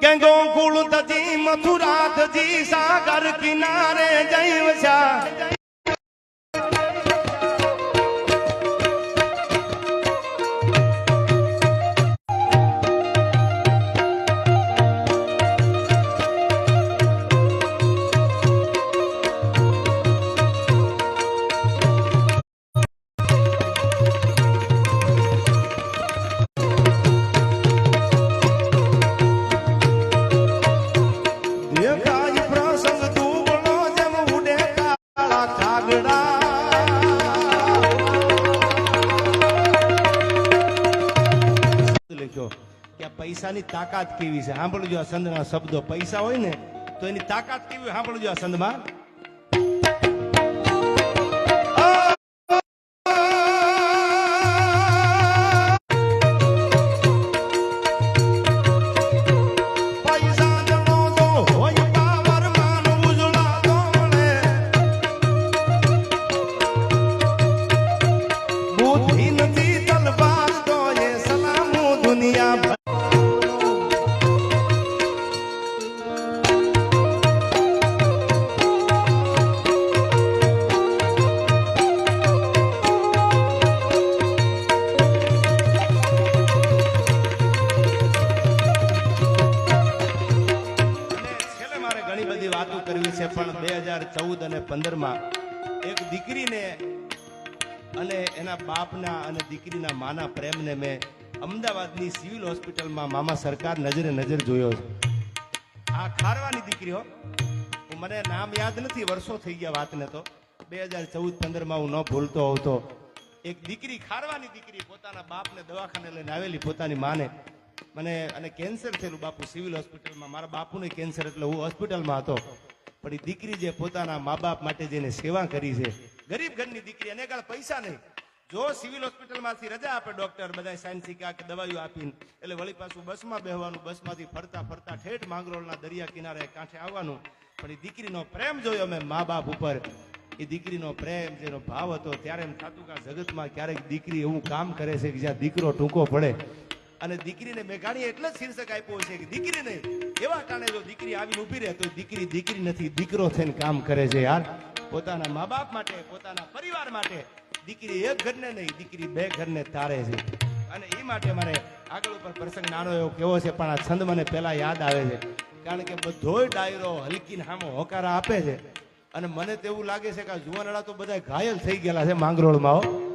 ગંગો કુળ તજી મથુરા તજી સાગર કિનારે જઈ વસા પૈસાની તાકાત કેવી છે સાંભળજો આ સંતના શબ્દો પૈસા હોય ને તો એની તાકાત કેવી સાંભળજો આ સંતમાં પણ 2014 અને 15 એક દીકરીને અને એના બાપના અને દીકરીના માના પ્રેમને મેં અમદાવાદની સિવિલ હોસ્પિટલમાં મામા સરકાર નજરે નજર જોયો છે. આ ખારવાની દીકરીઓ મને નામ યાદ નથી, વર્ષો થઈ ગયા વાતને, તો 2014-15 હું ન ભૂલતો હોઉં તો એક દીકરી ખારવાની દીકરી પોતાના બાપને દવાખાને લઈને આવેલી, પોતાની માને. મને અને કેન્સર થયેલું બાપુ સિવિલ હોસ્પિટલમાં, મારા બાપુને કેન્સર એટલે હું હોસ્પિટલમાં હતો. પણ એ દીકરી જે પોતાના મા બાપ માટે જેને સેવા કરી છે, ગરીબ ઘરની દીકરી, અને કાળ પૈસા નહીં, જો સિવિલ હોસ્પિટલમાંથી રજા આપે ડોક્ટર, બધા સાયન્સ શીખ્યા કે દવાઈઓ આપીને, એટલે વળી પાછું બસમાં બેહવાનું, બસમાંથી ફરતા ફરતા ઠેઠ માંગરોળના દરિયા કિનારે કાંઠે આવવાનું. પણ એ દીકરીનો પ્રેમ જોયો મેં મા બાપ ઉપર, એ દીકરીનો પ્રેમ જેનો ભાવ હતો, ત્યારે એમ થતું કે આ જગતમાં ક્યારેક દીકરી એવું કામ કરે છે કે જ્યાં દીકરો ટૂંકો પડે. અને દીકરીને મેઘાણીએ એટલે જ શીર્ષક આપ્યું છે કે દીકરી નહીં, એવા કારણે જો દીકરી આવીને ઉભી રહે તો દીકરી દીકરી નથી, દીકરો થઈને કામ કરે છે યાર. પોતાના મા બાપ માટે, પોતાના પરિવાર માટે દીકરી એક ઘરને નહીં, દીકરી બે ઘરને તારે છે. અને એ માટે મારે આગળ ઉપર પ્રસંગ નાનો એવો કેવો છે, પણ આ છંદ મને પેલા યાદ આવે છે, કારણ કે બધોય ડાયરો હલકીને હામો હોકારા આપે છે. અને મને તો એવું લાગે છે કે આ જુવાનડા તો બધા ઘાયલ થઈ ગયેલા છે માંગરોળમાં.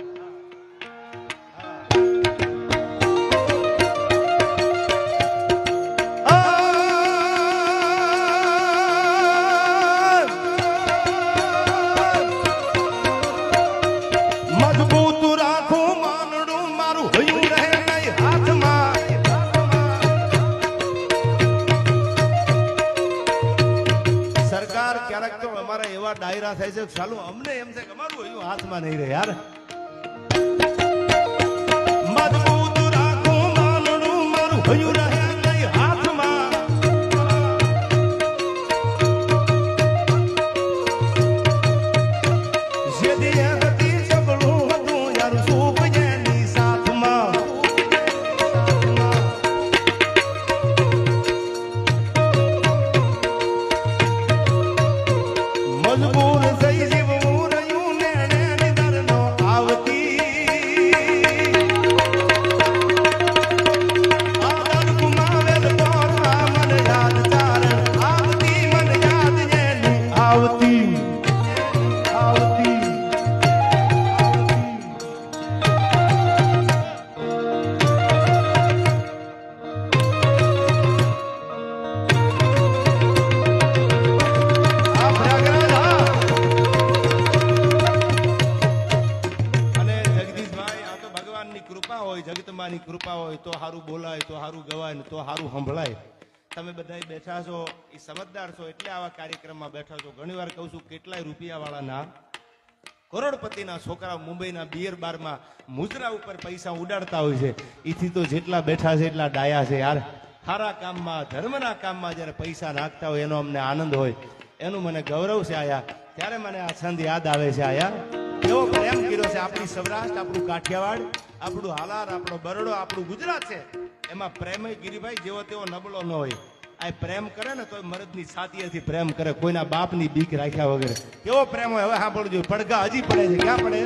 ક્યારેક તો અમારા એવા ડાયરા થાય છે, ચાલો અમને એમ છે કે અમારું હયું હાથમાં નહીં રહે યાર. મજબૂત રાખો માનડું મારું હયું રહે નહીં હાથમાં. જેદી હતી સગળું હતું યાર સુખ જેની સાથમાં. મજબૂર થઈ જીવવું રહ્યું ને દર નો આવતી, આદર ગુમાવેલ પોરા મન યાદ ચારણ આવતી, મન યાદ જેની આવતી આવતી. જગતમાંની કૃપા હોય તો સારું બોલાય, તો સારું ગવાય ને તો સારું સંભળાય. તમે બધા બેઠા છો એ સમજદાર છો એટલે આવા કાર્યક્રમમાં બેઠા છો. ઘણી વાર કહું છું, કેટલાય રૂપિયાવાળાના, કરોડપતિના છોકરા મુંબઈના બિયર બારમાં મુજરા ઉપર પૈસા ઉડાડતા હોય છે. એથી તો જેટલા બેઠા છે એટલા ડાયા છે યાર. સારા કામમાં, ધર્મના કામમાં જયારે પૈસા નાખતા હોય એનો અમને આનંદ હોય, એનું મને ગૌરવ છે આયા. ત્યારે મને આ છંદ યાદ આવે છે આયા. કેવો પ્રેમ કર્યો છે આપણી સૌરાષ્ટ્ર, આપણું કાઠિયાવાડ, આપણું હાલાર, આપણો બરોડો, આપણું ગુજરાત છે. એમાં પ્રેમ ગિરિભાઈ જેવો તેવો નબળો ન હોય. આ પ્રેમ કરે ને તો મરદની છાતીએથી પ્રેમ કરે, કોઈના બાપની બીક રાખ્યા વગર. કેવો પ્રેમ હોય હવે સાંભળજો. પડઘા હજી પડે છે. ક્યાં પડે?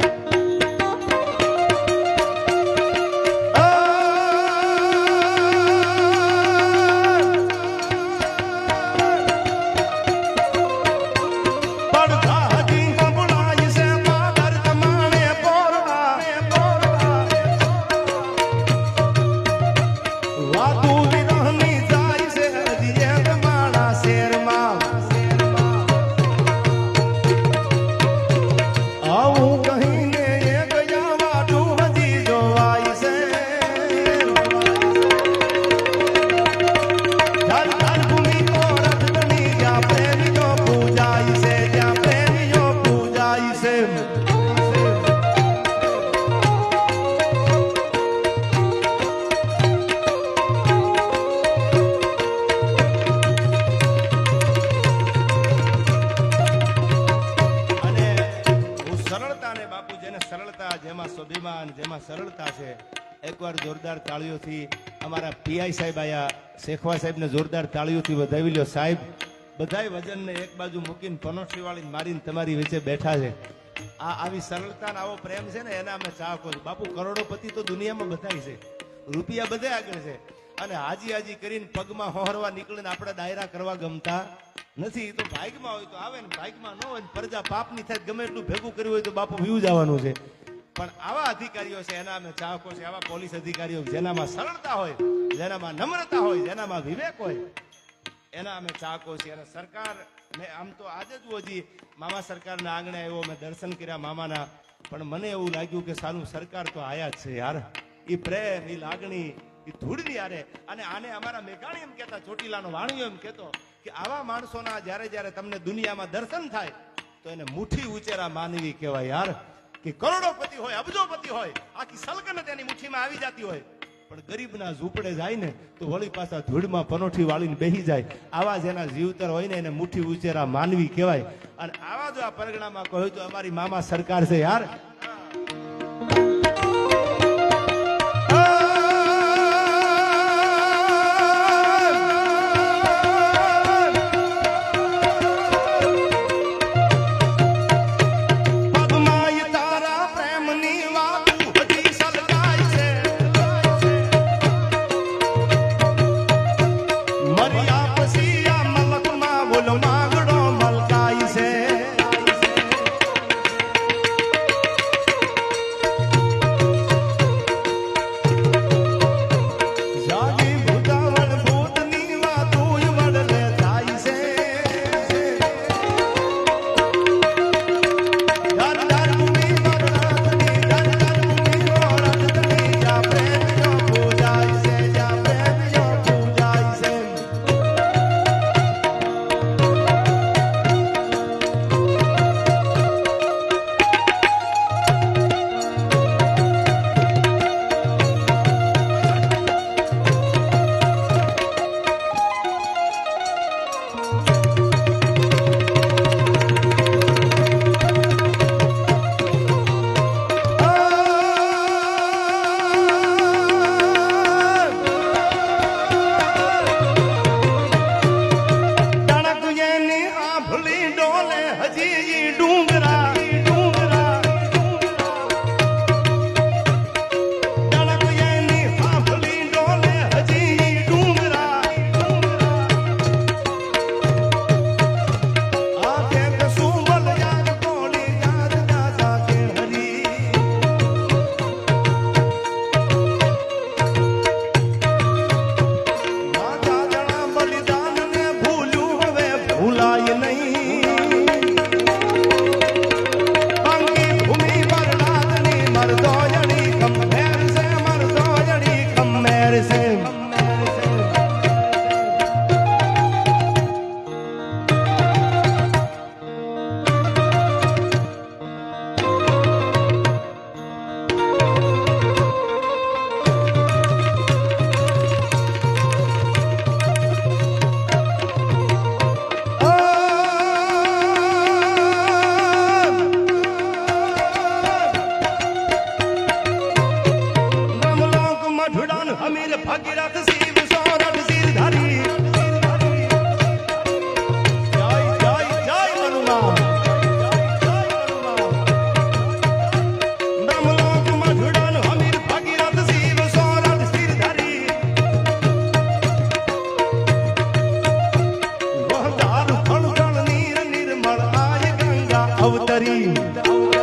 જેમાં સ્વાભિમાન, જેમાં સરળતા છે. એકવાર જોરદાર તાળીઓથી અમારા પીઆઈ સાહેબ આયા, શેખવા સાહેબને જોરદાર તાળીઓથી વધાવી લ્યો. સાહેબ બધાય વજનને એક બાજુ મૂકીને પનોઠી વાળી મારીને તમારી વચ્ચે બેઠા છે. આ આવી સરળતા આવો પ્રેમ છે ને એના અમે ચાહકો છે. બાપુ કરોડોપતિ તો દુનિયામાં બધાય છે, રૂપિયા બધે આગળ છે, અને હાજી હાજી કરીને પગમાં હોહરવા નીકળીને આપણે ડાયરા કરવા ગમતા નથી. તો ભાગમાં હોય તો આવે ને, ભાગમાં ન હોય ને પ્રજા પાપની થાય, ગમે એટલું ભેગું કર્યું હોય તો બાપુ વ્યૂ જવાનું છે. પણ આવા અધિકારીઓ છે એના અમે ચાહકો છે. આવા પોલીસ અધિકારીઓ જેનામાં સરળતા હોય, જેનામાં નમ્રતા હોય, જેનામાં વિવેક હોય, એના અમે ચાહકો છીએ. અને સરકાર મેં આમ તો આજે જ હજી મામા સરકારના આંગણે આવ્યો, મેં દર્શન કર્યા મામાના, પણ મને એવું લાગ્યું કે સારું સરકાર તો આયા જ છે યાર. એ પ્રેમ, એ લાગણી, એ ધૂળની આરે. અને આને અમારા મેઘાણી એમ કહેતા, ચોટીલાનો વાણિયો એમ કહેતો કે આવા માણસોના જ્યારે જ્યારે તમને દુનિયામાં દર્શન થાય તો એને મુઠ્ઠી ઉચેરા માનવી કહેવાય યાર. કે કરોડોપતિ હોય, અબજોપતિ હોય, આખી સલ્તનત એની મુઠ્ઠીમાં આવી જતી હોય, પણ ગરીબના ઝૂંપડે જાય ને તો વળી પાછા ધૂળમાં પનોઠી વાળીને બેસી જાય. આવા જેના જીવતર હોય ને એને મુઠ્ઠી ઉચેરા માનવી કહેવાય. અને આવા જો આ પરગણામાં કહ્યું તો અમારી મામા સરકાર છે યાર. ગોવિંદ